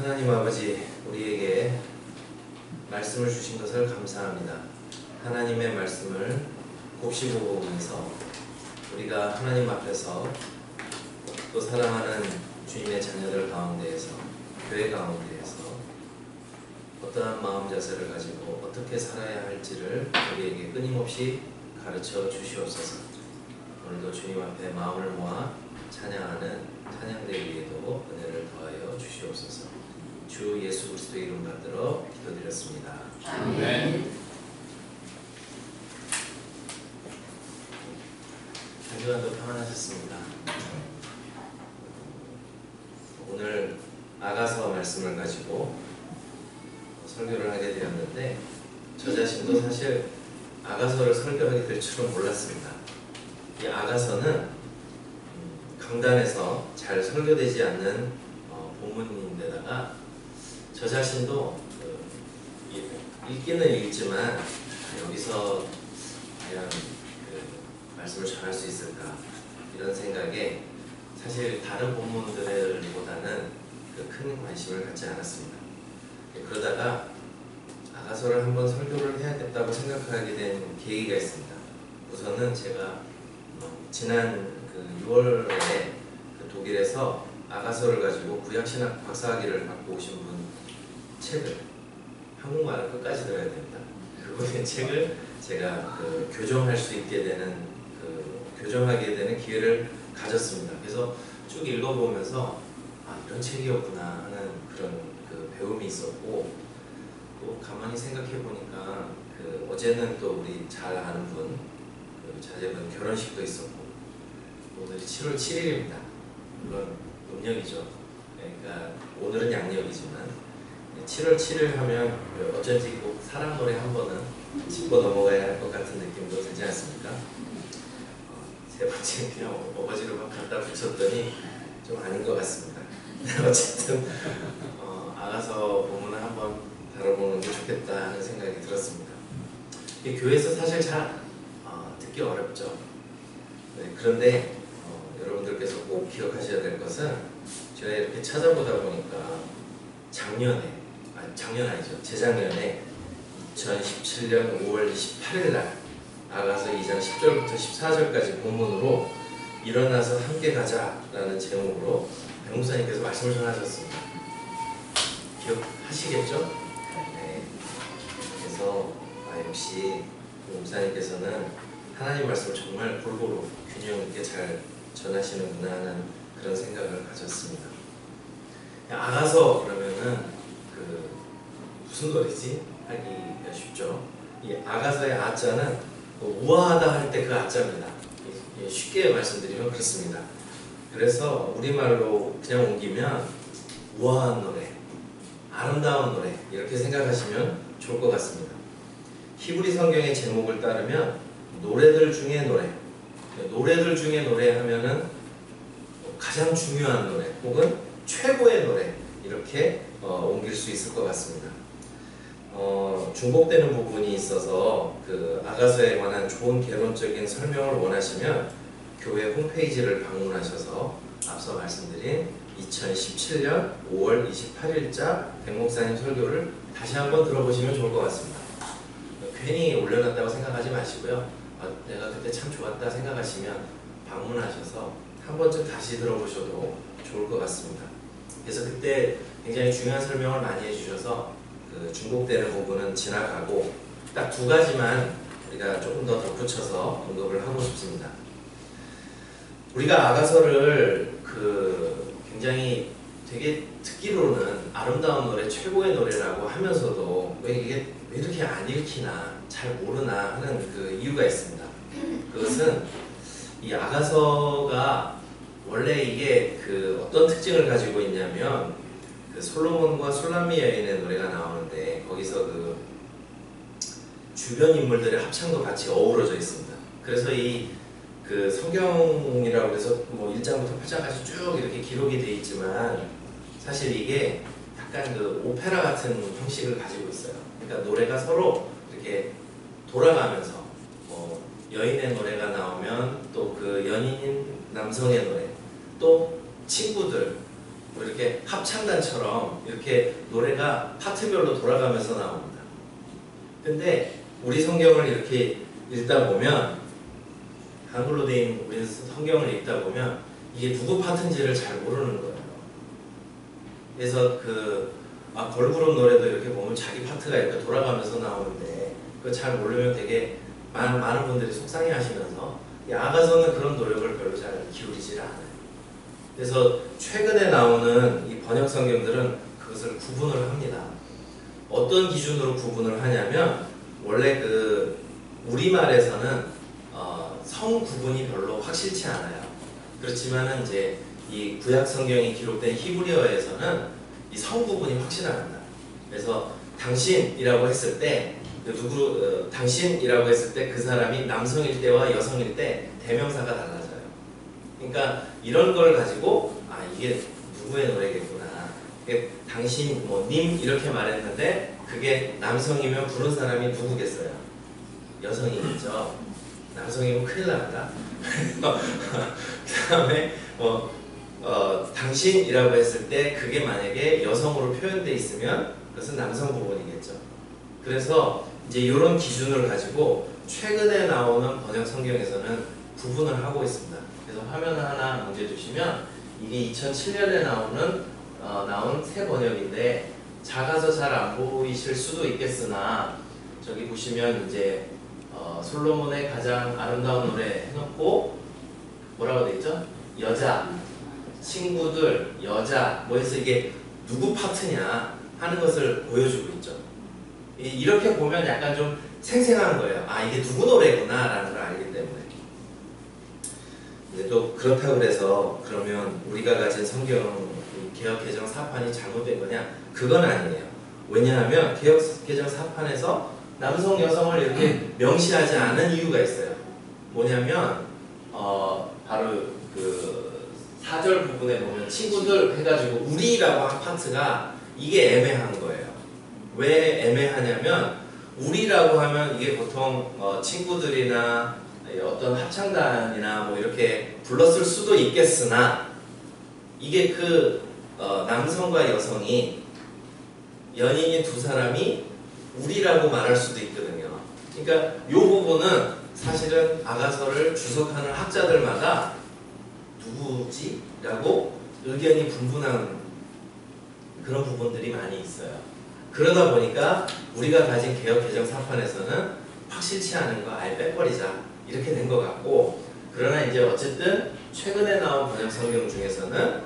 하나님 아버지, 우리에게 말씀을 주신 것을 감사합니다. 하나님의 말씀을 곱씹어 보면서 우리가 하나님 앞에서 또 사랑하는 주님의 자녀들 가운데에서, 교회 가운데에서 어떠한 마음 자세를 가지고 어떻게 살아야 할지를 우리에게 끊임없이 가르쳐 주시옵소서. 오늘도 주님 앞에 마음을 모아 찬양하는 찬양대회에도 은혜를 더하여 주시옵소서. 주 예수 그리스도의 이름 받들어 기도드렸습니다. 아멘. 한 주간도 평안하셨습니다. 오늘 아가서 말씀을 가지고 설교를 하게 되었는데, 저 자신도 사실 아가서를 설교하게 될 줄은 몰랐습니다. 이 아가서는 강단에서 잘 설교되지 않는 본문인데다가 저 자신도 읽기는 읽지만 여기서 과연 말씀을 전할 수 있을까 이런 생각에 사실 다른 본문들보다는 큰 관심을 갖지 않았습니다. 그러다가 아가서를 한번 설교를 해야겠다고 생각하게 된 계기가 있습니다. 우선은 제가 지난 6월에 독일에서 아가서를 가지고 구약신학 박사학위를 받고 오신 분 책을, 한국말을 끝까지 들어야 됩니다. 그분의 책을 제가 교정할 수 있게 되는, 교정하게 되는 기회를 가졌습니다. 그래서 쭉 읽어보면서 이런 책이었구나 하는 그런 배움이 있었고, 또 가만히 생각해 보니까 어제는 또 우리 잘 아는 분, 자제분 결혼식도 있었고, 오늘이 7월 7일입니다. 물론 음력이죠. 그러니까 오늘은 양력이지만 7월 7일 하면 어쩐지 꼭 사랑 노래 한 번은 짚고 넘어가야 할 것 같은 느낌도 들지 않습니까? 세 번째 그냥 어거지로 막 갖다 붙였더니 좀 아닌 것 같습니다. 어쨌든 아가서 본문을 한번 다뤄보는 게 좋겠다 하는 생각이 들었습니다. 이 교회에서 사실 잘 듣기 어렵죠. 네, 그런데 여러분들께서 꼭 기억하셔야 될 것은, 제가 이렇게 찾아보다 보니까 재작년에 2017년 5월 28일 날 아가서 2장 10절부터 14절까지 본문으로 일어나서 함께 가자라는 제목으로 백 목사님께서 말씀을 전하셨습니다. 기억하시겠죠? 네. 그래서 역시 목사님께서는 하나님 말씀을 정말 골고루 균형 있게 잘 전하시는구나 하는 그런 생각을 가졌습니다. 아가서 그러면은 무슨 노래지? 하기가 쉽죠. 이 아가서의 아자는 우아하다 할 때 그 아자입니다. 쉽게 말씀드리면 그렇습니다. 그래서 우리말로 그냥 옮기면 우아한 노래, 아름다운 노래 이렇게 생각하시면 좋을 것 같습니다. 히브리 성경의 제목을 따르면 노래들 중에 노래, 노래들 중에 노래 하면은 가장 중요한 노래 혹은 최고의 노래 이렇게 옮길 수 있을 것 같습니다. 중복되는 부분이 있어서 아가서에 관한 좋은 개론적인 설명을 원하시면 교회 홈페이지를 방문하셔서 앞서 말씀드린 2017년 5월 28일자 백 목사님 설교를 다시 한번 들어보시면 좋을 것 같습니다. 괜히 올려놨다고 생각하지 마시고요. 내가 그때 참 좋았다 생각하시면 방문하셔서 한 번쯤 다시 들어보셔도 좋을 것 같습니다. 그래서 그때 굉장히 중요한 설명을 많이 해주셔서 중복되는 부분은 지나가고 딱 두 가지만 우리가 조금 더 덧붙여서 언급을 하고 싶습니다. 우리가 아가서를 굉장히 되게 듣기로는 아름다운 노래, 최고의 노래라고 하면서도 왜 이렇게 안 읽히나, 잘 모르나 하는 이유가 있습니다. 그것은 이 아가서가 원래 이게 어떤 특징을 가지고 있냐면, 솔로몬과 술람미 여인의 노래가 나오는데 거기서 주변 인물들의 합창도 같이 어우러져 있습니다. 그래서 이 성경이라고 해서 1장부터 8장까지 쭉 이렇게 기록이 되어 있지만 사실 이게 약간 오페라 같은 형식을 가지고 있어요. 그러니까 노래가 서로 이렇게 돌아가면서 여인의 노래가 나오면 또 연인인 남성의 노래, 또 친구들, 뭐 이렇게 합창단처럼 이렇게 노래가 파트별로 돌아가면서 나옵니다. 근데 우리 성경을 이렇게 읽다 보면, 한글로 된 우리 성경을 읽다 보면 이게 누구 파트인지를 잘 모르는 거예요. 그래서 걸그룹 노래도 이렇게 보면 자기 파트가 이렇게 돌아가면서 나오는데 그거 잘 모르면 되게 많은 분들이 속상해 하시면서, 이 아가서는 그런 노력을 별로 잘 기울이질 않아요. 그래서 최근에 나오는 이 번역 성경들은 그것을 구분을 합니다. 어떤 기준으로 구분을 하냐면, 원래 우리말에서는 성 구분이 별로 확실치 않아요. 그렇지만은 이제 이 구약 성경이 기록된 히브리어에서는 이 성 구분이 확실합니다. 그래서 당신이라고 했을 때 당신이라고 했을 때 그 사람이 남성일 때와 여성일 때 대명사가 달라져요. 그러니까 이런 걸 가지고 이게 누구의 노래겠구나. 당신, 님 이렇게 말했는데 그게 남성이면 부른 사람이 누구겠어요? 여성이겠죠. 남성이면 큰일 납니다. 그 다음에 당신이라고 했을 때 그게 만약에 여성으로 표현되어 있으면 그것은 남성 부분이겠죠. 그래서 이제 이런 기준을 가지고 최근에 나오는 번역 성경에서는 구분을 하고 있습니다. 그래서 화면 하나 얹어주시면, 이게 2007년에 나온 새 번역인데, 작아서 잘 안 보이실 수도 있겠으나 저기 보시면 이제 솔로몬의 가장 아름다운 노래 해놓고 뭐라고 돼 있죠? 여자, 친구들, 여자, 해서 이게 누구 파트냐 하는 것을 보여주고 있죠. 이렇게 보면 약간 좀 생생한 거예요. 이게 누구 노래구나 라는 걸 알기 때문에. 근데 또 그렇다고 해서 그러면 우리가 가진 성경 개역 개정 사판이 잘못된 거냐? 그건 아니에요. 왜냐하면 개역 개정 사판에서 남성 여성을 이렇게 명시하지 않은 이유가 있어요. 뭐냐면 바로 4절 부분에 보면 친구들 해가지고 우리라고 한 파트가 이게 애매한 거예요. 왜 애매하냐면, 우리라고 하면 이게 보통 친구들이나 어떤 합창단이나 이렇게 불렀을 수도 있겠으나, 이게 남성과 여성이 연인인 두 사람이 우리라고 말할 수도 있거든요. 그러니까 이 부분은 사실은 아가서를 주석하는 학자들마다 누구지? 라고 의견이 분분한 그런 부분들이 많이 있어요. 그러다 보니까 우리가 가진 개역 개정 사판에서는 확실치 않은 거 아예 빼버리자 이렇게 된 것 같고, 그러나 이제 어쨌든 최근에 나온 번역 성경 중에서는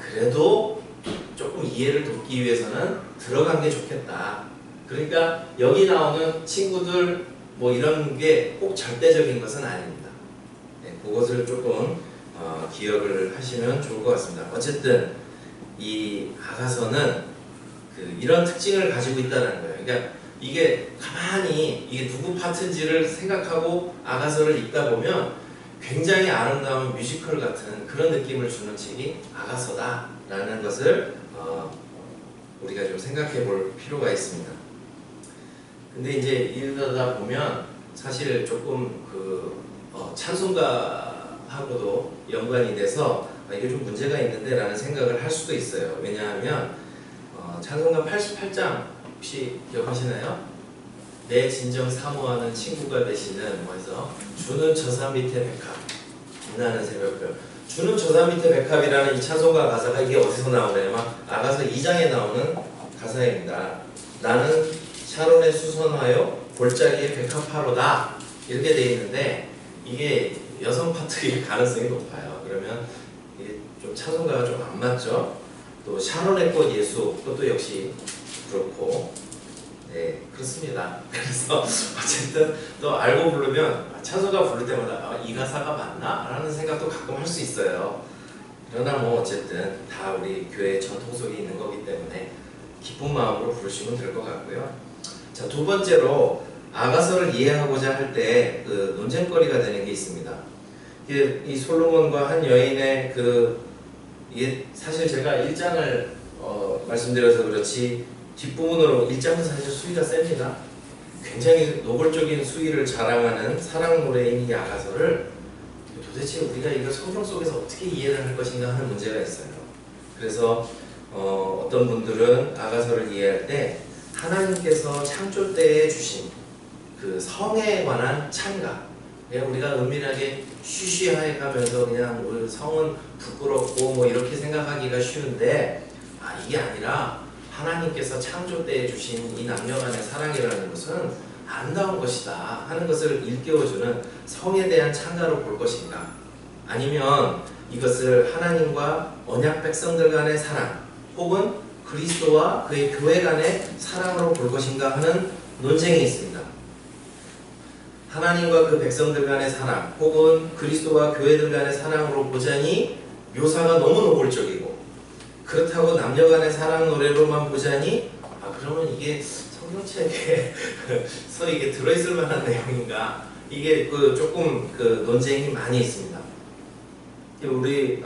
그래도 조금 이해를 돕기 위해서는 들어간 게 좋겠다. 그러니까 여기 나오는 친구들 이런 게 꼭 절대적인 것은 아닙니다. 네, 그것을 조금 기억을 하시면 좋을 것 같습니다. 어쨌든 이 아가서는 이런 특징을 가지고 있다는 거예요. 그러니까 이게 가만히 이게 누구 파트인지를 생각하고 아가서를 읽다 보면 굉장히 아름다운 뮤지컬 같은 그런 느낌을 주는 책이 아가서다라는 것을 우리가 좀 생각해 볼 필요가 있습니다. 근데 이제 이러다 보면 사실 조금 찬송가하고도 연관이 돼서 이게 좀 문제가 있는데 라는 생각을 할 수도 있어요. 왜냐하면 찬송가 88장 혹시 기억하시나요? 내 진정 사모하는 친구가 되시는 해서 주는 저산 밑에 백합 빛나는 새벽별, 주는 저산 밑에 백합이라는 이 찬송가 가사가 이게 어디서 나오냐면 아가서 2장에 나오는 가사입니다. 나는 샤론에 수선하여 골짜기에 백합하로다 이렇게 돼 있는데, 이게 여성 파트일 가능성이 높아요. 그러면 이게 좀 찬송가가 좀 안 맞죠? 또 샤론의 꽃 예수 그것도 역시 그렇고, 네 그렇습니다. 그래서 어쨌든 또 알고 부르면 찬송가 부를 때마다 이 가사가 맞나? 라는 생각도 가끔 할 수 있어요. 그러나 어쨌든 다 우리 교회의 전통 속에 있는 거기 때문에 기쁜 마음으로 부르시면 될 것 같고요. 자, 두 번째로 아가서를 이해하고자 할 때 논쟁거리가 되는 게 있습니다. 이 솔로몬과 한 여인의 이게 사실 제가 1장을 말씀드려서 그렇지 뒷부분으로 1장은 사실 수위가 셉니다. 굉장히 노골적인 수위를 자랑하는 사랑 노래인 이 아가서를 도대체 우리가 이걸 성경 속에서 어떻게 이해를 할 것인가 하는 문제가 있어요. 그래서 어떤 분들은 아가서를 이해할 때 하나님께서 창조 때에 주신 그 성에 관한 찬가, 그냥 우리가 은밀하게 쉬쉬하게 가면서 그냥 우리 성은 부끄럽고 뭐 이렇게 생각하기가 쉬운데, 이게 아니라 하나님께서 창조 때에 주신 이 남녀간의 사랑이라는 것은 아름다운 것이다 하는 것을 일깨워주는 성에 대한 찬가로 볼 것인가, 아니면 이것을 하나님과 언약 백성들 간의 사랑 혹은 그리스도와 그의 교회 간의 사랑으로 볼 것인가 하는 논쟁이 있습니다. 하나님과 그 백성들 간의 사랑 혹은 그리스도와 교회들 간의 사랑으로 보자니 묘사가 너무 노골적이고, 그렇다고 남녀 간의 사랑 노래로만 보자니 그러면 이게 성경책에서 이게 들어있을 만한 내용인가, 이게 조금 논쟁이 많이 있습니다. 우리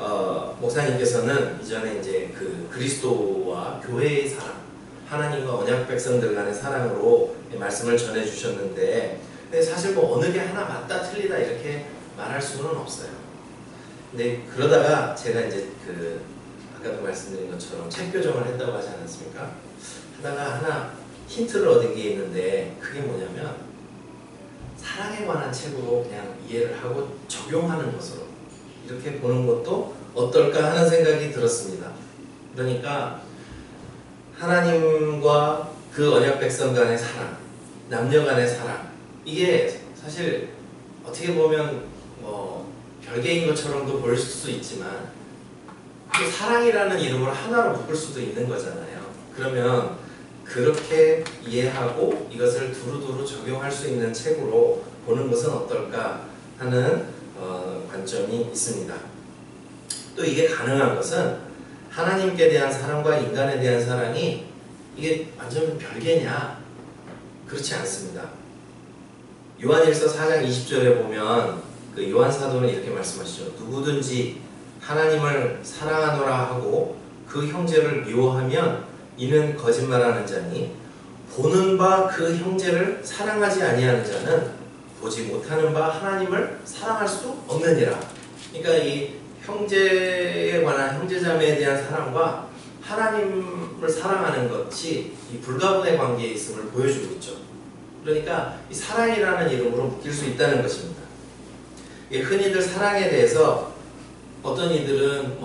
목사님께서는 이전에 이제 그 그리스도와 교회의 사랑, 하나님과 언약 백성들 간의 사랑으로 말씀을 전해 주셨는데, 사실 뭐 어느 게 하나 맞다 틀리다 이렇게 말할 수는 없어요. 근데 그러다가 제가 이제 아까도 말씀드린 것처럼 책 교정을 했다고 하지 않았습니까? 하다가 하나 힌트를 얻은 게 있는데, 그게 뭐냐면 사랑에 관한 책으로 그냥 이해를 하고 적용하는 것으로 이렇게 보는 것도 어떨까 하는 생각이 들었습니다. 그러니까 하나님과 그 언약 백성 간의 사랑, 남녀 간의 사랑, 이게 사실 어떻게 보면 별개인 것처럼도 보일 수 있지만 그 사랑이라는 이름으로 하나로 묶을 수도 있는 거잖아요. 그러면 그렇게 이해하고 이것을 두루두루 적용할 수 있는 책으로 보는 것은 어떨까 하는 관점이 있습니다. 또 이게 가능한 것은 하나님께 대한 사랑과 인간에 대한 사랑이 이게 완전 별개냐? 그렇지 않습니다. 요한일서 4장 20절에 보면 그 요한 사도는 이렇게 말씀하시죠. 누구든지 하나님을 사랑하노라 하고 그 형제를 미워하면 이는 거짓말하는 자니, 보는 바 그 형제를 사랑하지 아니하는 자는 보지 못하는 바 하나님을 사랑할 수 없느니라. 그러니까 이 형제에 관한, 형제자매에 대한 사랑과 하나님을 사랑하는 것이 이 불가분의 관계에 있음을 보여주고 있죠. 그러니까 이 사랑이라는 이름으로 묶일 수 있다는 것입니다. 흔히들 사랑에 대해서 어떤 이들은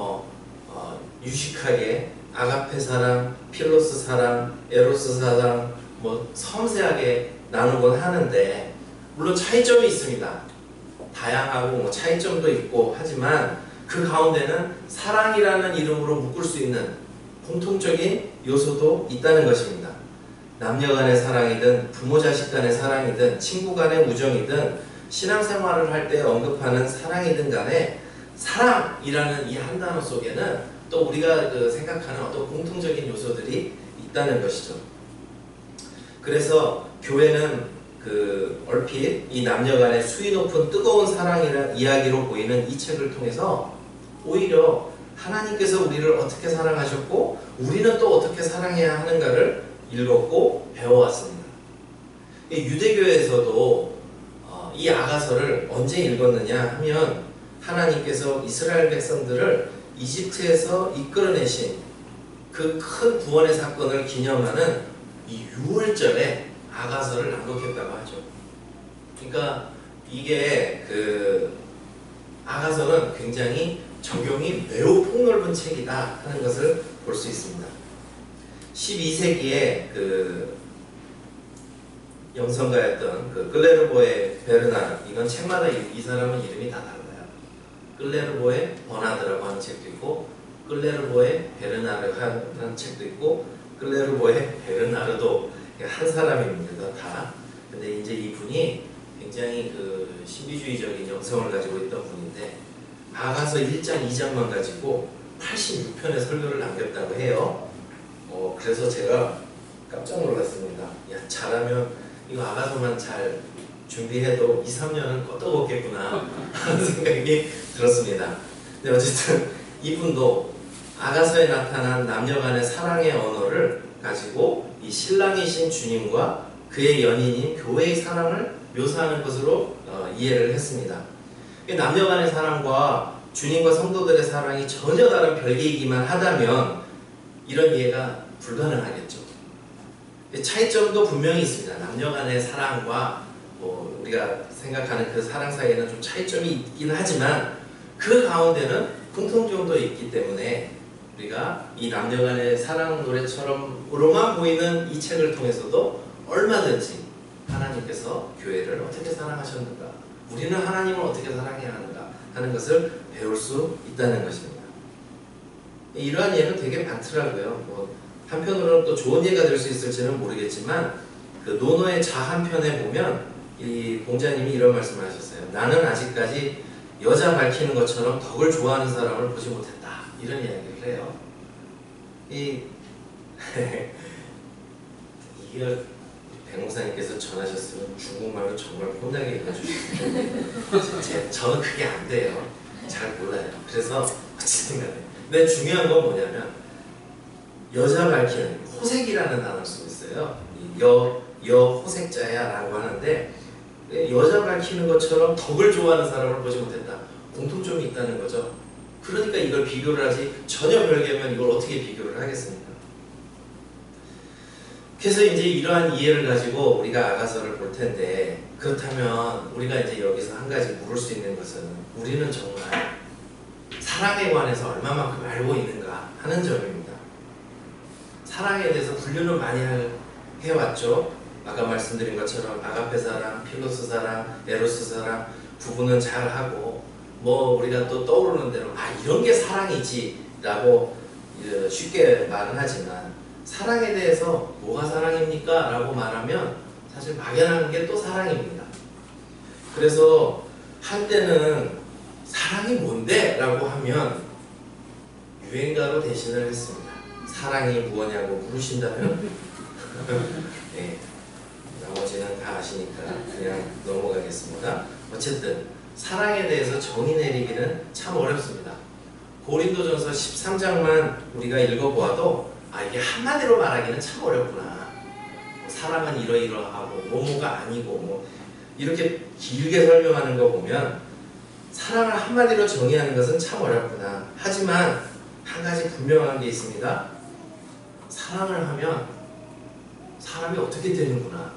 유식하게 아가페 사랑, 필로스 사랑, 에로스 사랑 섬세하게 나누곤 하는데, 물론 차이점이 있습니다. 다양하고 차이점도 있고 하지만 그 가운데는 사랑이라는 이름으로 묶을 수 있는 공통적인 요소도 있다는 것입니다. 남녀 간의 사랑이든 부모 자식 간의 사랑이든 친구 간의 우정이든 신앙생활을 할 때 언급하는 사랑이든 간에 사랑이라는 이 한 단어 속에는 또 우리가 생각하는 어떤 공통적인 요소들이 있다는 것이죠. 그래서 교회는 얼핏 이 남녀 간의 수위 높은 뜨거운 사랑이라는 이야기로 보이는 이 책을 통해서 오히려 하나님께서 우리를 어떻게 사랑하셨고 우리는 또 어떻게 사랑해야 하는가를 읽었고 배워왔습니다. 유대교에서도 이 아가서를 언제 읽었느냐 하면 하나님께서 이스라엘 백성들을 이집트에서 이끌어내신 그 큰 구원의 사건을 기념하는 이 6월절에 아가서를 낭독했다고 하죠. 그러니까 이게 아가서는 굉장히 적용이 매우 폭넓은 책이다 하는 것을 볼 수 있습니다. 12세기에 영성가였던 클레르보의 베르나르, 이건 책마다 이 사람은 이름이 다 달라요. 클레르보의 버나드라고 하는 책도 있고, 클레르보의 베르나르 하는 책도 있고, 클레르보의 베르나르도 한 사람입니다, 다. 근데 이제 이분이 굉장히 신비주의적인 영성을 가지고 있던 분인데, 아가서 1장, 2장만 가지고 86편의 설교를 남겼다고 해요. 그래서 제가 깜짝 놀랐습니다. 야, 잘하면 이거 아가서만 잘 준비해도 2, 3년은 껐다먹겠구나 하는 생각이 들었습니다. 근데 어쨌든 이분도 아가서에 나타난 남녀 간의 사랑의 언어를 가지고 이 신랑이신 주님과 그의 연인인 교회의 사랑을 묘사하는 것으로 이해를 했습니다. 남녀 간의 사랑과 주님과 성도들의 사랑이 전혀 다른 별개이기만 하다면 이런 이해가 불가능하겠죠. 차이점도 분명히 있습니다. 남녀 간의 사랑과 우리가 생각하는 그 사랑 사이에는 좀 차이점이 있긴 하지만 그 가운데는 공통점도 있기 때문에 우리가 이 남녀 간의 사랑 노래처럼으로만 보이는 이 책을 통해서도 얼마든지 하나님께서 교회를 어떻게 사랑하셨는가, 우리는 하나님을 어떻게 사랑해야 하는가 하는 것을 배울 수 있다는 것입니다. 이러한 예는 되게 많더라고요. 한편으로는 또 좋은 예가 될 수 있을지는 모르겠지만 그 노노의 자 한편에 보면 이 공자님이 이런 말씀을 하셨어요. 나는 아직까지 여자 밝히는 것처럼 덕을 좋아하는 사람을 보지 못했다. 이런 이야기를 해요. 이게 백 목사님께서 전하셨으면 중국말로 정말 혼나게 읽어주셨어요. 저는 그게 안 돼요. 잘 몰라요. 그래서 어쨌든 간에. 근데 중요한 건 뭐냐면 여자 밝히는 호색이라는 단어를 쓰고 있어요. 여호색자야 라고 하는데 여자 밝히는 것처럼 덕을 좋아하는 사람을 보지 못했다. 공통점이 있다는 거죠. 그러니까 이걸 비교를 하지 전혀 별개면 이걸 어떻게 비교를 하겠습니까? 그래서 이제 이러한 이해를 가지고 우리가 아가서를 볼 텐데 그렇다면 우리가 이제 여기서 한 가지 물을 수 있는 것은 우리는 정말 사랑에 관해서 얼마만큼 알고 있는가 하는 점입니다. 사랑에 대해서 분류는 많이 해왔죠. 아까 말씀드린 것처럼 아가페 사랑, 필로스 사랑, 에로스 사랑 구분은 잘 하고 우리가 또 떠오르는 대로 이런 게 사랑이지 라고 쉽게 말은 하지만 사랑에 대해서 뭐가 사랑입니까? 라고 말하면 사실 막연한 게 또 사랑입니다. 그래서 한때는 사랑이 뭔데? 라고 하면 유행가로 대신을 했습니다. 사랑이 무엇냐고 물으신다면 네, 나머지는 다 아시니까 그냥 넘어가겠습니다. 어쨌든 사랑에 대해서 정의 내리기는 참 어렵습니다. 고린도전서 13장만 우리가 읽어보아도 이게 한마디로 말하기는 참 어렵구나. 사랑은 이러이러하고 뭐뭐가 아니고 이렇게 길게 설명하는 거 보면 사랑을 한마디로 정의하는 것은 참 어렵구나. 하지만 한 가지 분명한 게 있습니다. 사랑을 하면 사람이 어떻게 되는구나,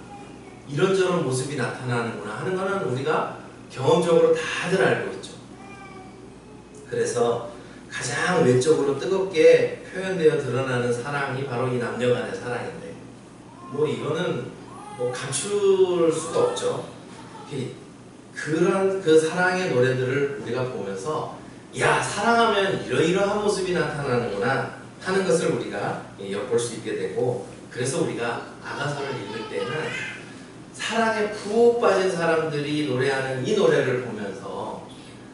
이런저런 모습이 나타나는구나 하는 것은 우리가 경험적으로 다들 알고 있죠. 그래서 가장 외적으로 뜨겁게 표현되어 드러나는 사랑이 바로 이 남녀 간의 사랑인데 이거는 감출 수가 없죠. 그런 그 사랑의 노래들을 우리가 보면서 사랑하면 이러이러한 모습이 나타나는구나 하는 것을 우리가 엿볼 수 있게 되고, 그래서 우리가 아가서를 읽을 때는 사랑에 푹 빠진 사람들이 노래하는 이 노래를 보면서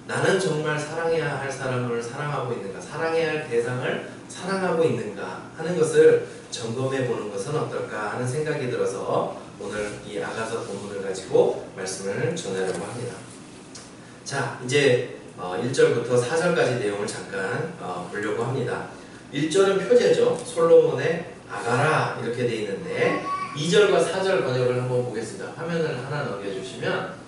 나는 정말 사랑해야 할 사람을 사랑하고 있는가, 사랑해야 할 대상을 사랑하고 있는가 하는 것을 점검해 보는 것은 어떨까 하는 생각이 들어서 오늘 이 아가서 본문을 가지고 말씀을 전하려고 합니다. 자, 이제 1절부터 4절까지 내용을 잠깐 보려고 합니다. 1절은 표제죠. 솔로몬의 아가라 이렇게 되어 있는데 2절과 4절 번역을 한번 보겠습니다. 화면을 하나 넘겨주시면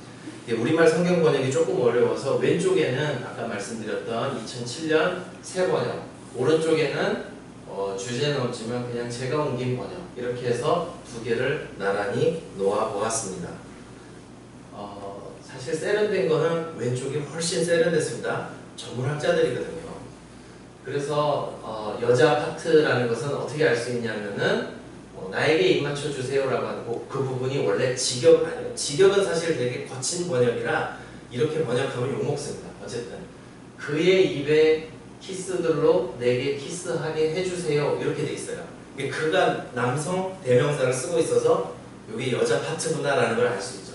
우리말 성경 번역이 조금 어려워서 왼쪽에는 아까 말씀드렸던 2007년 새 번역, 오른쪽에는 주제는 없지만 그냥 제가 옮긴 번역, 이렇게 해서 두 개를 나란히 놓아 보았습니다. 사실 세련된 거는 왼쪽이 훨씬 세련됐습니다. 전문학자들이거든요. 그래서 여자 파트라는 것은 어떻게 알 수 있냐면은 나에게 입맞춰 주세요라고 하고, 그 부분이 원래 직역 아니에요. 직역은 사실 되게 거친 번역이라 이렇게 번역하면 욕먹습니다. 어쨌든 그의 입에 키스들로 내게 키스하게 해주세요 이렇게 돼 있어요. 그가 남성 대명사를 쓰고 있어서 이게 여자 파트구나라는 걸 알 수 있죠.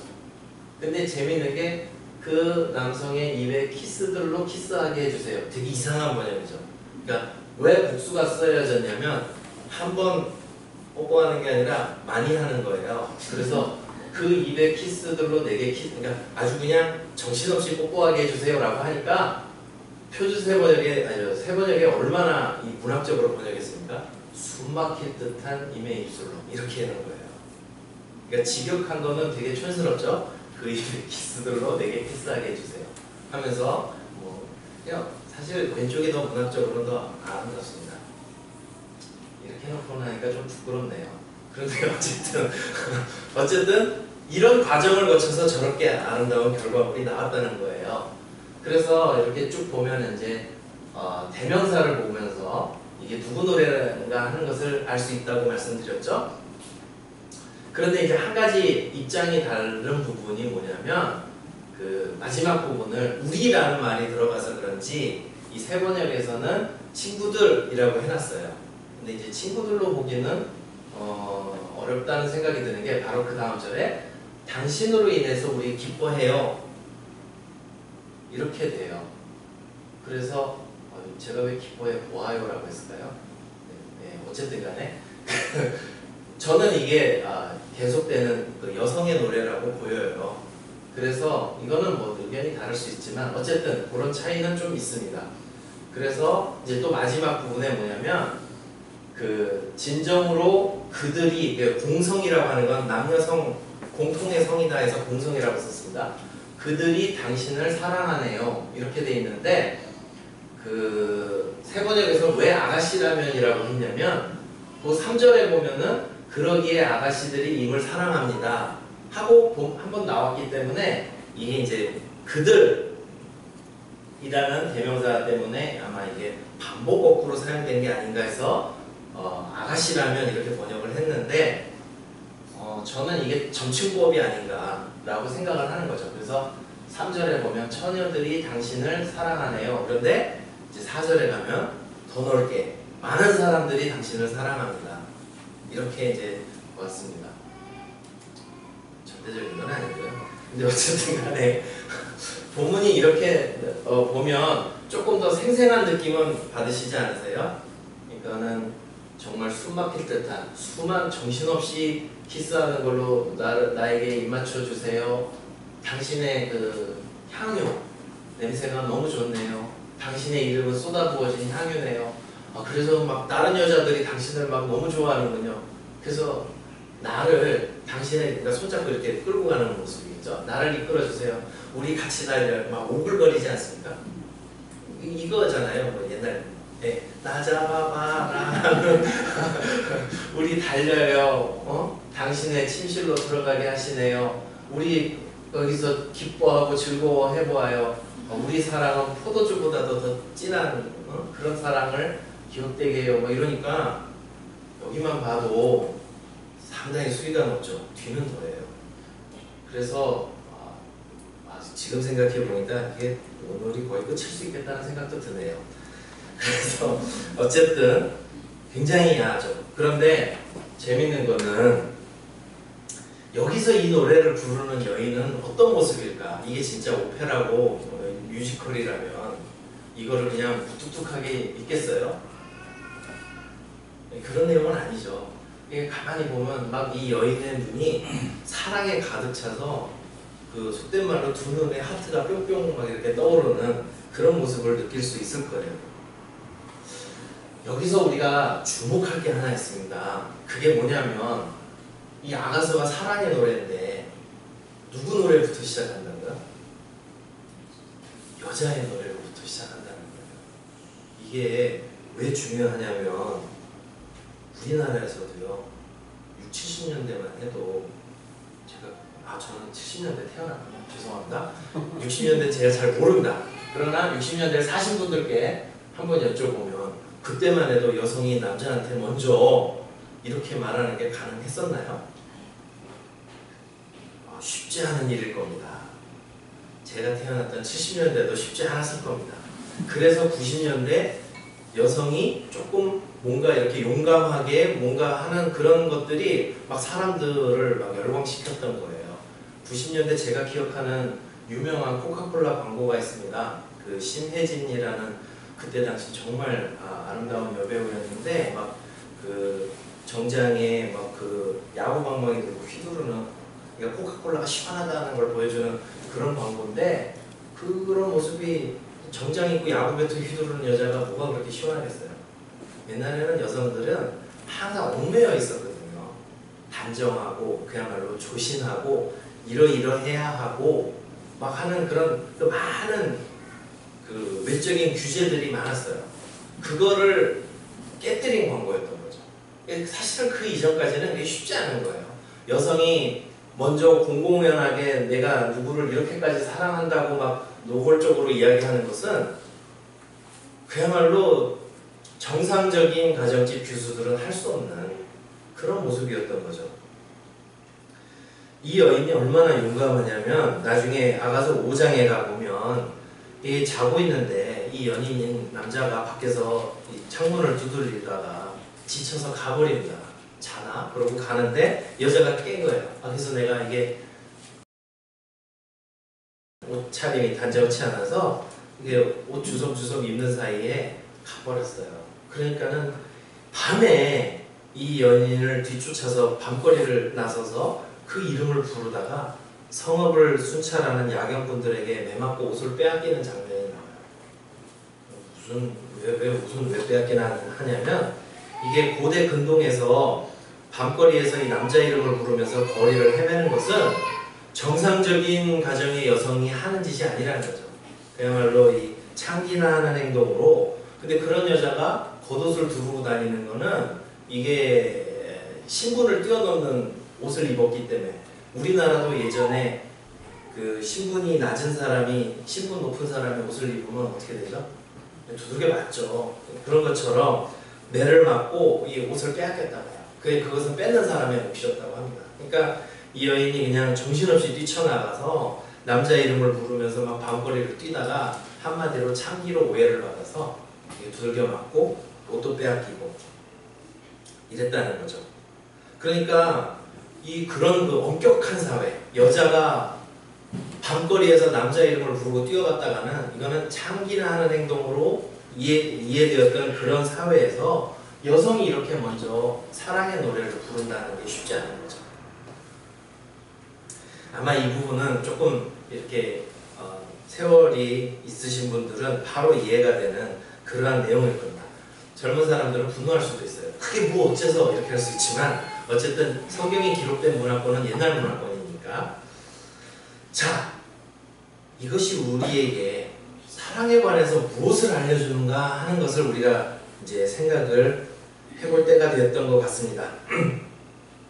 근데 재밌는 게 그 남성의 입에 키스들로 키스하게 해주세요. 되게 이상한 번역이죠. 그러니까 왜 복수가 쓰여졌냐면 한 번 뽀뽀하는 게 아니라 많이 하는 거예요. 그래서 그 입에 키스들로 내게 그러니까 아주 그냥 정신없이 뽀뽀하게 해주세요 라고 하니까 표준 세번역에, 아니죠, 세번역에 얼마나 이 문학적으로 번역했습니까? 숨막힐 듯한 임의 입술로 이렇게 하는 거예요. 그러니까 직역한 거는 되게 촌스럽죠. 그 입에 키스들로 내게 키스하게 해주세요 하면서 사실 왼쪽이 더 문학적으로는 더 아름답습니다. 이렇게 해놓고 나니까 좀 부끄럽네요. 그런데 어쨌든 이런 과정을 거쳐서 저렇게 아름다운 결과물이 나왔다는 거예요. 그래서 이렇게 쭉 보면 이제 대명사를 보면서 이게 누구 노래인가 하는 것을 알 수 있다고 말씀드렸죠. 그런데 이제 한 가지 입장이 다른 부분이 뭐냐면 그 마지막 부분을 우리라는 말이 들어가서 그런지 이 세 번역에서는 친구들이라고 해놨어요. 근데 이제 친구들로 보기는 어렵다는 생각이 드는 게 바로 그 다음 절에 당신으로 인해서 우리 기뻐해요. 이렇게 돼요. 그래서 제가 왜 기뻐해 보아요라고 했을까요? 네, 어쨌든 간에 저는 이게 계속되는 그 여성의 노래라고 보여요. 그래서 이거는 뭐 의견이 다를 수 있지만 어쨌든 그런 차이는 좀 있습니다. 그래서 이제 또 마지막 부분에 뭐냐면 그 진정으로 그들이 공성이라고 하는 건 남녀성 공통의 성이다 해서 공성이라고 썼습니다. 그들이 당신을 사랑하네요. 이렇게 돼 있는데 그 세번역에서 왜 아가씨라면이라고 했냐면 그 3절에 보면은 그러기에 아가씨들이 임을 사랑합니다 하고 한번 나왔기 때문에 이게 이제 그들이라는 대명사 때문에 아마 이게 반복 어구로 사용된 게 아닌가 해서 아가씨라면 이렇게 번역을 했는데 저는 이게 점층법이 아닌가라고 생각을 하는 거죠. 그래서 3절에 보면 처녀들이 당신을 사랑하네요. 그런데 이제 4절에 가면 더 넓게 많은 사람들이 당신을 사랑합니다. 이렇게 이제 왔습니다. 절대적인 건 아니고요. 근데 어쨌든 간에 본문이 이렇게 보면 조금 더 생생한 느낌은 받으시지 않으세요? 그러니까는 정말 숨막힐 듯한 수만 정신없이 키스하는 걸로 나에게 입맞춰 주세요. 당신의 그 향유 냄새가 너무 좋네요. 당신의 이름은 쏟아부어진 향유네요. 그래서 막 다른 여자들이 당신을 막 너무 좋아하는군요. 그래서 나를 당신의 그러니까 손잡고 이렇게 끌고 가는 모습이겠죠. 나를 이끌어 주세요. 우리 같이 달려 막 오글거리지 않습니까? 이거잖아요. 뭐 옛날 나 잡아봐라. 우리 달려요. 당신의 침실로 들어가게 하시네요. 우리 여기서 기뻐하고 즐거워해 보아요. 우리 사랑은 포도주보다도 더 진한 그런 사랑을 기억되게 해요. 뭐 이러니까 여기만 봐도 상당히 수위가 높죠. 뒤는 더해요. 그래서 지금 생각해 보니까 이게 오늘이 거의 끝일 수 있겠다는 생각도 드네요. 그래서 어쨌든 굉장히 야하죠. 그런데 재밌는 거는 여기서 이 노래를 부르는 여인은 어떤 모습일까? 이게 진짜 오페라고 뮤지컬이라면 이거를 그냥 무뚝뚝하게 있겠어요? 그런 내용은 아니죠. 이게 가만히 보면 막 이 여인의 눈이 사랑에 가득 차서 그 속된 말로 두 눈에 하트가 뿅뿅 막 이렇게 떠오르는 그런 모습을 느낄 수 있을 거예요. 여기서 우리가 주목할 게 하나 있습니다. 그게 뭐냐면 이 아가서가 사랑의 노래인데 누구 노래부터 시작한다고요? 여자의 노래로부터 시작한다는 거예요. 이게 왜 중요하냐면 우리나라에서도요 60, 70년대만 해도 제가 저는 70년대 태어났군요. 죄송합니다. 60년대 제가 잘 모른다. 그러나 60년대를 사신 분들께 한번 여쭤보면 그때만 해도 여성이 남자한테 먼저 이렇게 말하는 게 가능했었나요? 쉽지 않은 일일 겁니다. 제가 태어났던 70년대도 쉽지 않았을 겁니다. 그래서 90년대 여성이 조금 뭔가 이렇게 용감하게 뭔가 하는 그런 것들이 막 사람들을 막 열광시켰던 거예요. 90년대 제가 기억하는 유명한 코카콜라 광고가 있습니다. 그 신혜진이라는 그때 당시 정말 아름다운 여배우였는데 막 그 정장에 막 그 야구 방망이 들고 휘두르는 그러니까 코카콜라가 시원하다는 걸 보여주는 그런 광고인데 그런 모습이 정장 입고 야구 배트 휘두르는 여자가 뭐가 그렇게 시원하겠어요? 옛날에는 여성들은 항상 얽매여 있었거든요. 단정하고 그야말로 조신하고 이러이러해야 하고 막 하는 그런 그 많은 그 외적인 규제들이 많았어요. 그거를 깨뜨린 광고였던 거죠. 사실은 그 이전까지는 그게 쉽지 않은 거예요. 여성이 먼저 공공연하게 내가 누구를 이렇게까지 사랑한다고 막 노골적으로 이야기하는 것은 그야말로 정상적인 가정집 교수들은 할 수 없는 그런 모습이었던 거죠. 이 여인이 얼마나 용감하냐면 나중에 아가서 5장에 가보면 이 자고 있는데 이 연인인 남자가 밖에서 이 창문을 두들리다가 지쳐서 가버립니다. 자나? 그러고 가는데 여자가 깬 거예요. 그래서 내가 이게 옷차림이 단정치 않아서 이게 옷 주섬주섬 입는 사이에 가버렸어요. 그러니까는 밤에 이 연인을 뒤쫓아서 밤거리를 나서서 그 이름을 부르다가 성읍을 순찰하는 야경꾼들에게 매맞고 옷을 빼앗기는 장면이 나와요. 왜 빼앗기나 하냐면 이게 고대 근동에서 밤거리에서 이 남자 이름을 부르면서 거리를 헤매는 것은 정상적인 가정의 여성이 하는 짓이 아니라는 거죠. 그야말로 이 창기나하는 행동으로. 근데 그런 여자가 겉옷을 두르고 다니는 거는 이게 신분을 뛰어넘는 옷을 입었기 때문에 우리나라도 예전에 그 신분이 낮은 사람이 신분 높은 사람의 옷을 입으면 어떻게 되죠? 두들겨 맞죠. 그런 것처럼 매를 맞고 이 옷을 빼앗겼다고요. 그것은 뺏는 사람의 몫이었다고 합니다. 그러니까 이 여인이 그냥 정신없이 뛰쳐나가서 남자 이름을 부르면서 막 밤거리를 뛰다가 한마디로 창기로 오해를 받아서 두들겨 맞고 옷도 빼앗기고 이랬다는 거죠. 그러니까 그런 그 엄격한 사회, 여자가 밤거리에서 남자 이름을 부르고 뛰어갔다가는 이거는 창기나하는 행동으로 이해되었던 그런 사회에서 여성이 이렇게 먼저 사랑의 노래를 부른다는 게 쉽지 않은 거죠. 아마 이 부분은 조금 이렇게 세월이 있으신 분들은 바로 이해가 되는 그러한 내용일 겁니다. 젊은 사람들은 분노할 수도 있어요. 그게 뭐 어째서 이렇게 할 수 있지만 어쨌든 성경이 기록된 문화권은 옛날 문화권이니까. 자, 이것이 우리에게 사랑에 관해서 무엇을 알려주는가 하는 것을 우리가 이제 생각을 해볼 때가 되었던 것 같습니다.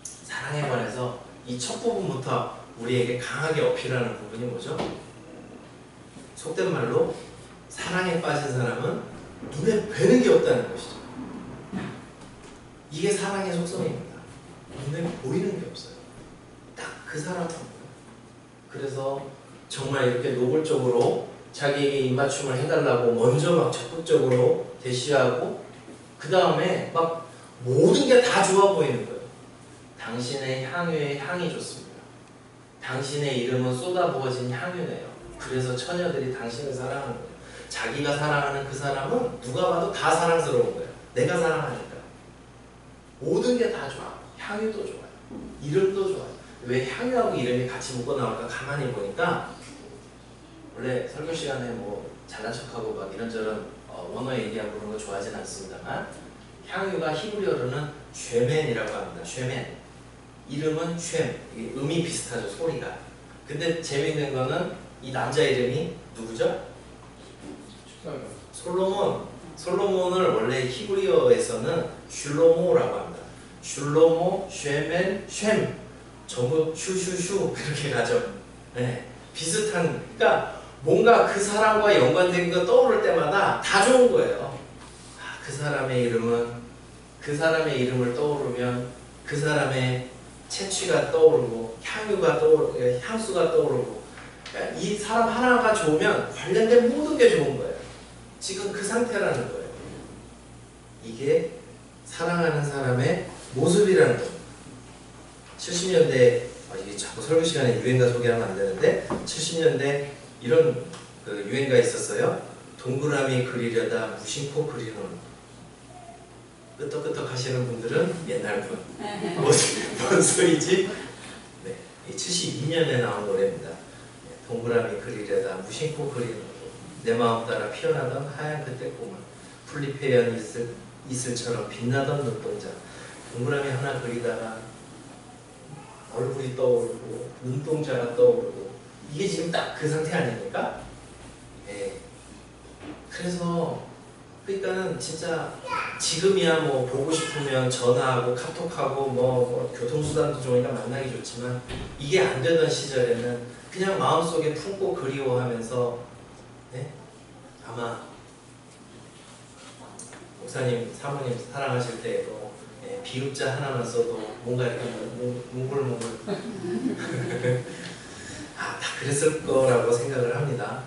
사랑에 관해서 이 첫 부분부터 우리에게 강하게 어필하는 부분이 뭐죠? 속된 말로 사랑에 빠진 사람은 눈에 뵈는 게 없다는 것이죠. 이게 사랑의 속성입니다. 눈에 보이는 게 없어요. 딱 그 사람은. 그래서 정말 이렇게 노골적으로 자기에게 입맞춤을 해달라고 먼저 막 적극적으로 대시하고 그 다음에 막 모든 게 다 좋아 보이는 거예요. 당신의 향유의 향이 좋습니다. 당신의 이름은 쏟아부어진 향유네요. 그래서 처녀들이 당신을 사랑하는 거예요. 자기가 사랑하는 그 사람은 누가 봐도 다 사랑스러운 거예요. 내가 사랑하니까. 모든 게 다 좋아. 향유도 좋아요. 이름도 좋아요. 왜 향유하고 이름이 같이 묶어 나올까 가만히 보니까 원래 설교 시간에 뭐 잘난 척하고 막 이런저런 원어 얘기하고 그런 거 좋아하진 않습니다만 향유가 히브리어로는 쉐멘이라고 합니다. 쉐멘. 이름은 쉐. 음이 비슷하죠. 소리가. 근데 재미있는 거는 이 남자 이름이 누구죠? 솔로몬. 솔로몬을 원래 히브리어에서는 슐로모라고 합니다. 슐로모, 쉐멘, 쉔. 전부 슈슈슈 이렇게 가죠. 네. 비슷한, 그러니까 뭔가 그 사람과 연관된 거 떠오를 때마다 다 좋은 거예요. 그 사람의 이름을 떠오르면 그 사람의 채취가 떠오르고 향유가 떠오르고 향수가 떠오르고 그러니까 이 사람 하나가 좋으면 관련된 모든 게 좋은 거예요. 지금 그 상태라는 거예요. 이게 사랑하는 사람의 모습이라는 겁니다. 70년대 이게 자꾸 설교 시간에 유행가 소개하면 안 되는데 70년대 이런 그 유행가 있었어요. 동그라미 그리려다 무심코 그리는. 끄떡끄떡 하시는 분들은 옛날 분. 뭔 소리지? 네, 72년에 나온 노래입니다. 동그라미 그리려다 무심코 그리는. 내 마음 따라 피어나던 하얀 그때 꿈을 풀잎헤연 이슬처럼 빛나던 눈동자. 동그라미 하나 그리다가 얼굴이 떠오르고 눈동자가 떠오르고 이게 지금 딱 그 상태 아닙니까? 예. 그래서 그러니까는 진짜 지금이야 뭐 보고 싶으면 전화하고 카톡하고 뭐 교통수단도 좋으니까 만나기 좋지만 이게 안 되던 시절에는 그냥 마음속에 품고 그리워하면서 네? 아마 목사님, 사모님 사랑하실 때도 비읍자 하나만 써도 뭔가 이렇게 뭉글뭉글 다 그랬을 거라고 생각을 합니다.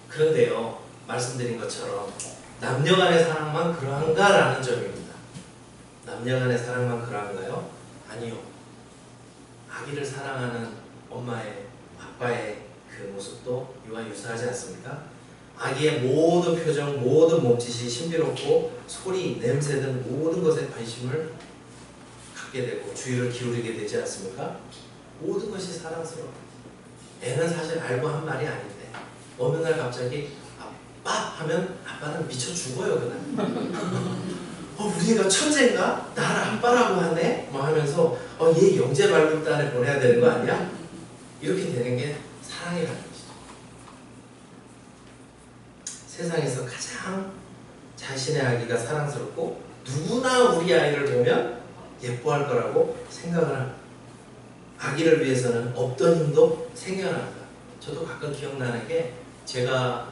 그런데요, 말씀드린 것처럼 남녀간의 사랑만 그러한가? 라는 점입니다. 남녀간의 사랑만 그러한가요? 아니요. 아기를 사랑하는 엄마의, 아빠의 그 모습도 이와 유사하지 않습니까? 아기의 모든 표정, 모든 몸짓이 신비롭고 소리, 냄새 등 모든 것에 관심을 갖게 되고 주의를 기울이게 되지 않습니까? 모든 것이 사랑스러워. 애는 사실 알고 한 말이 아닌데 어느 날 갑자기 아빠 하면 아빠는 미쳐 죽어요 그날. 우리 애가 천재인가? 나를 아빠라고 하네? 뭐 하면서 얘 영재 발굴단에 보내야 되는 거 아니야? 이렇게 되는 게 사랑이라는 것이죠. 세상에서 가장 자신의 아기가 사랑스럽고 누구나 우리 아이를 보면 예뻐할 거라고 생각을 합니다. 아기를 위해서는 없던 힘도 생겨납니다. 저도 가끔 기억나는 게 제가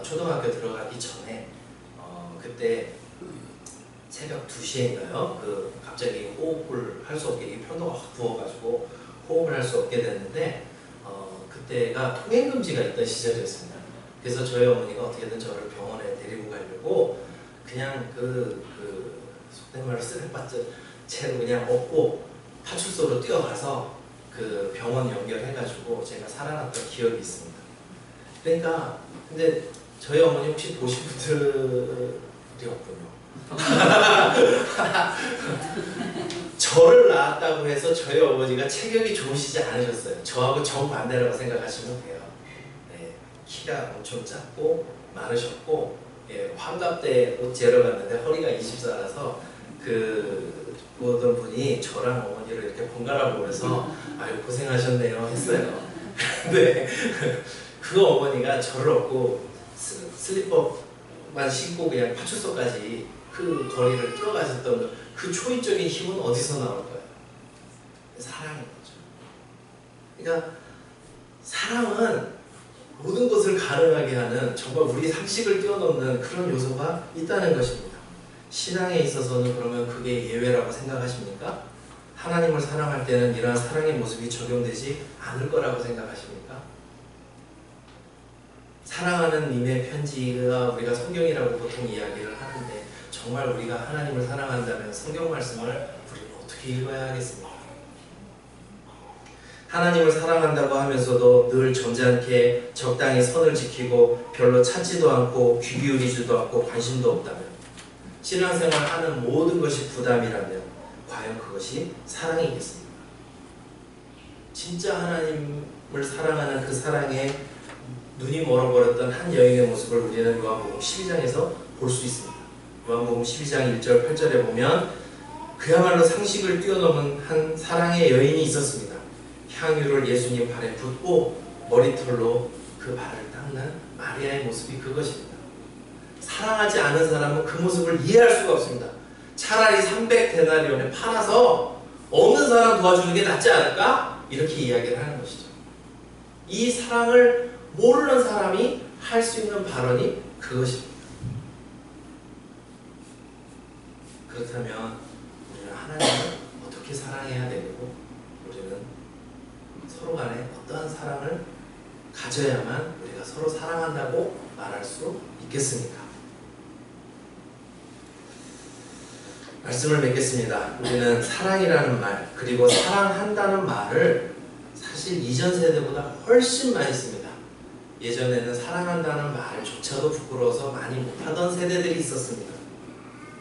초등학교 들어가기 전에 그때 새벽 2시인가요? 갑자기 호흡을 할 수 없게 편도가 확 부어가지고 호흡을 할 수 없게 됐는데 그때가 통행금지가 있던 시절이었습니다. 그래서 저희 어머니가 어떻게든 저를 병원에 데리고 가려고 그냥 속된 말로 쓰레빠져 채로 그냥 업고 파출소로 뛰어가서 그 병원 연결해가지고 제가 살아났던 기억이 있습니다. 그러니까 근데 저희 어머니 혹시 보신 분들이 없군요. 저를 낳았다고 해서 저희 어머니가 체격이 좋으시지 않으셨어요. 저하고 정반대라고 생각하시면 돼요. 네, 키가 엄청 작고 마르셨고 환갑 때 옷 재러 갔는데 허리가 20살라서 보던 분이 저랑 어머니를 이렇게 번갈아 보면서 아유 고생하셨네요 했어요. 근데 그 어머니가 저를 업고 슬리퍼만 신고 그냥 파출소까지 그 거리를 뛰어가셨던 그 초인적인 힘은 어디서 나올까요? 사랑인 거죠. 그러니까 사랑은 모든 것을 가능하게 하는 정말 우리 상식을 뛰어넘는 그런 요소가 있다는 것입니다. 신앙에 있어서는 그러면 그게 예외라고 생각하십니까? 하나님을 사랑할 때는 이러한 사랑의 모습이 적용되지 않을 거라고 생각하십니까? 사랑하는 님의 편지가 우리가 성경이라고 보통 이야기를 하는데 정말 우리가 하나님을 사랑한다면 성경 말씀을 우리는 어떻게 읽어야 하겠습니까? 하나님을 사랑한다고 하면서도 늘 점잖게 적당히 선을 지키고 별로 찾지도 않고 귀 기울이지도 않고 관심도 없다면 신앙생활 하는 모든 것이 부담이라면 과연 그것이 사랑이겠습니까? 진짜 하나님을 사랑하는 그 사랑에 눈이 멀어버렸던 한 여인의 모습을 우리는 요한복음 12장에서 볼 수 있습니다. 요한복음 12장 1절 8절에 보면 그야말로 상식을 뛰어넘은 한 사랑의 여인이 있었습니다. 향유를 예수님 발에 붓고 머리털로 그 발을 닦는 마리아의 모습이 그것입니다. 사랑하지 않은 사람은 그 모습을 이해할 수가 없습니다. 차라리 300데나리온에 팔아서 없는 사람 도와주는 게 낫지 않을까? 이렇게 이야기를 하는 것이죠. 이 사랑을 모르는 사람이 할 수 있는 발언이 그것입니다. 그렇다면 우리는 하나님을 어떻게 사랑해야 되고 우리는 서로 간에 어떠한 사랑을 가져야만 우리가 서로 사랑한다고 말할 수 있겠습니까? 말씀을 맺겠습니다. 우리는 사랑이라는 말 그리고 사랑한다는 말을 사실 이전 세대보다 훨씬 많이 씁니다. 예전에는 사랑한다는 말조차도 부끄러워서 많이 못하던 세대들이 있었습니다.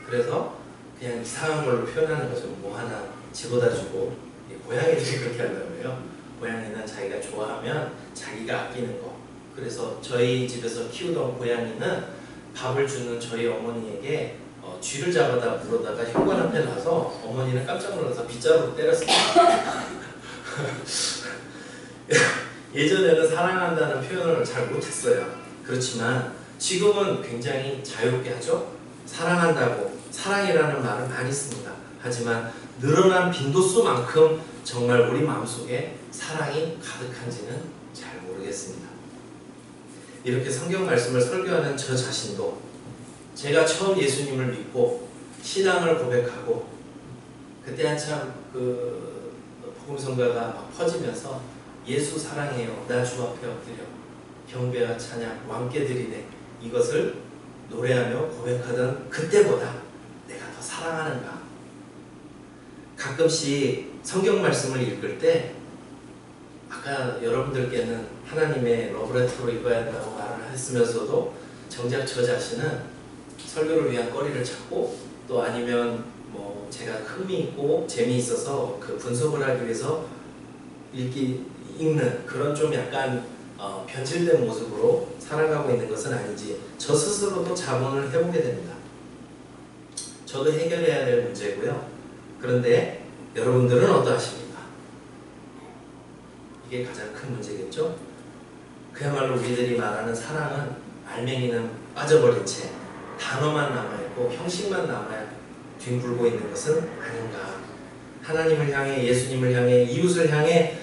그래서 그냥 이상한 걸로 표현하는 거죠. 뭐 하나 집어다 주고 고양이들이 그렇게 한다고 해요. 고양이는 자기가 좋아하면 자기가 아끼는 거. 그래서 저희 집에서 키우던 고양이는 밥을 주는 저희 어머니에게 쥐를 잡아다 물어다가 현관 앞에 놔서 어머니는 깜짝 놀라서 빗자루로 때렸습니다. 예전에는 사랑한다는 표현을 잘 못했어요. 그렇지만 지금은 굉장히 자유롭게 하죠. 사랑한다고 사랑이라는 말을 많이 씁니다. 하지만 늘어난 빈도수만큼 정말 우리 마음속에 사랑이 가득한지는 잘 모르겠습니다. 이렇게 성경 말씀을 설교하는 저 자신도 제가 처음 예수님을 믿고 신앙을 고백하고 그때 한참 그 복음성가가 막 퍼지면서 예수 사랑해요 나 주 앞에 엎드려 경배와 찬양 왕께 드리네 이것을 노래하며 고백하던 그때보다 내가 더 사랑하는가. 가끔씩 성경 말씀을 읽을 때 아까 여러분들께는 하나님의 러브레터로 읽어야 한다고 말을 했으면서도 정작 저 자신은 설교를 위한 거리를 찾고 또 아니면 뭐 제가 흥미 있고 재미있어서 그 분석을 하기 위해서 읽는 그런 좀 약간 변질된 모습으로 살아가고 있는 것은 아닌지 저 스스로도 자문을 해보게 됩니다. 저도 해결해야 될 문제고요. 그런데 여러분들은 어떠하십니까? 이게 가장 큰 문제겠죠? 그야말로 우리들이 말하는 사랑은 알맹이는 빠져버린 채 단어만 남아있고 형식만 남아 뒹굴고 있는 것은 아닌가. 하나님을 향해 예수님을 향해 이웃을 향해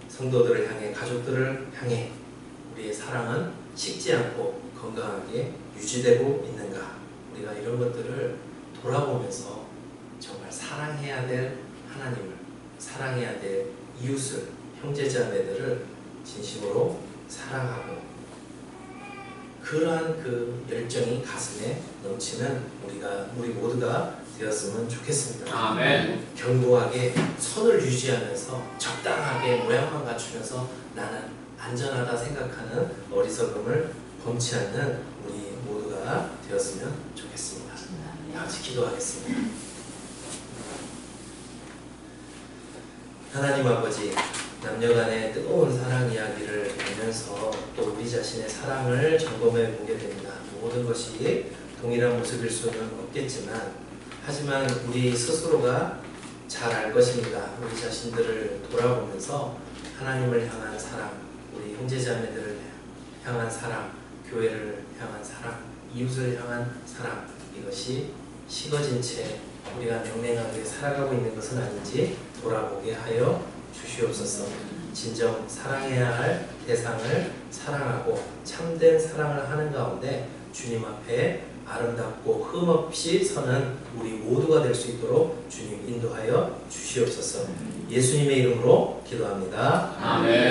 성도들을 향해 가족들을 향해 우리의 사랑은 식지 않고 건강하게 유지되고 있는가. 우리가 이런 것들을 돌아보면서 정말 사랑해야 될 하나님을 사랑해야 될 이웃을 형제자매들을 진심으로 사랑하고 그러한 그 열정이 가슴에 넘치는 우리 모두가 되었으면 좋겠습니다. 아멘. 견고하게 선을 유지하면서 적당하게 모양만 갖추면서 나는 안전하다 생각하는 어리석음을 범치 않는 우리 모두가 되었으면 좋겠습니다. 다 같이 기도하겠습니다. 하나님 아버지, 남녀간의 뜨거운 사랑 이야기를 보면서 또 우리 자신의 사랑을 점검해 보게 됩니다. 모든 것이 동일한 모습일 수는 없겠지만 하지만 우리 스스로가 잘 알 것입니다. 우리 자신들을 돌아보면서 하나님을 향한 사랑, 우리 형제자매들을 향한 사랑, 교회를 향한 사랑, 이웃을 향한 사랑 이것이 식어진 채 우리가 명랑하게 살아가고 있는 것은 아닌지 돌아보게 하여 주시옵소서. 진정 사랑해야 할 대상을 사랑하고 참된 사랑을 하는 가운데 주님 앞에 아름답고 흠없이 서는 우리 모두가 될 수 있도록 주님 인도하여 주시옵소서. 예수님의 이름으로 기도합니다. 아멘.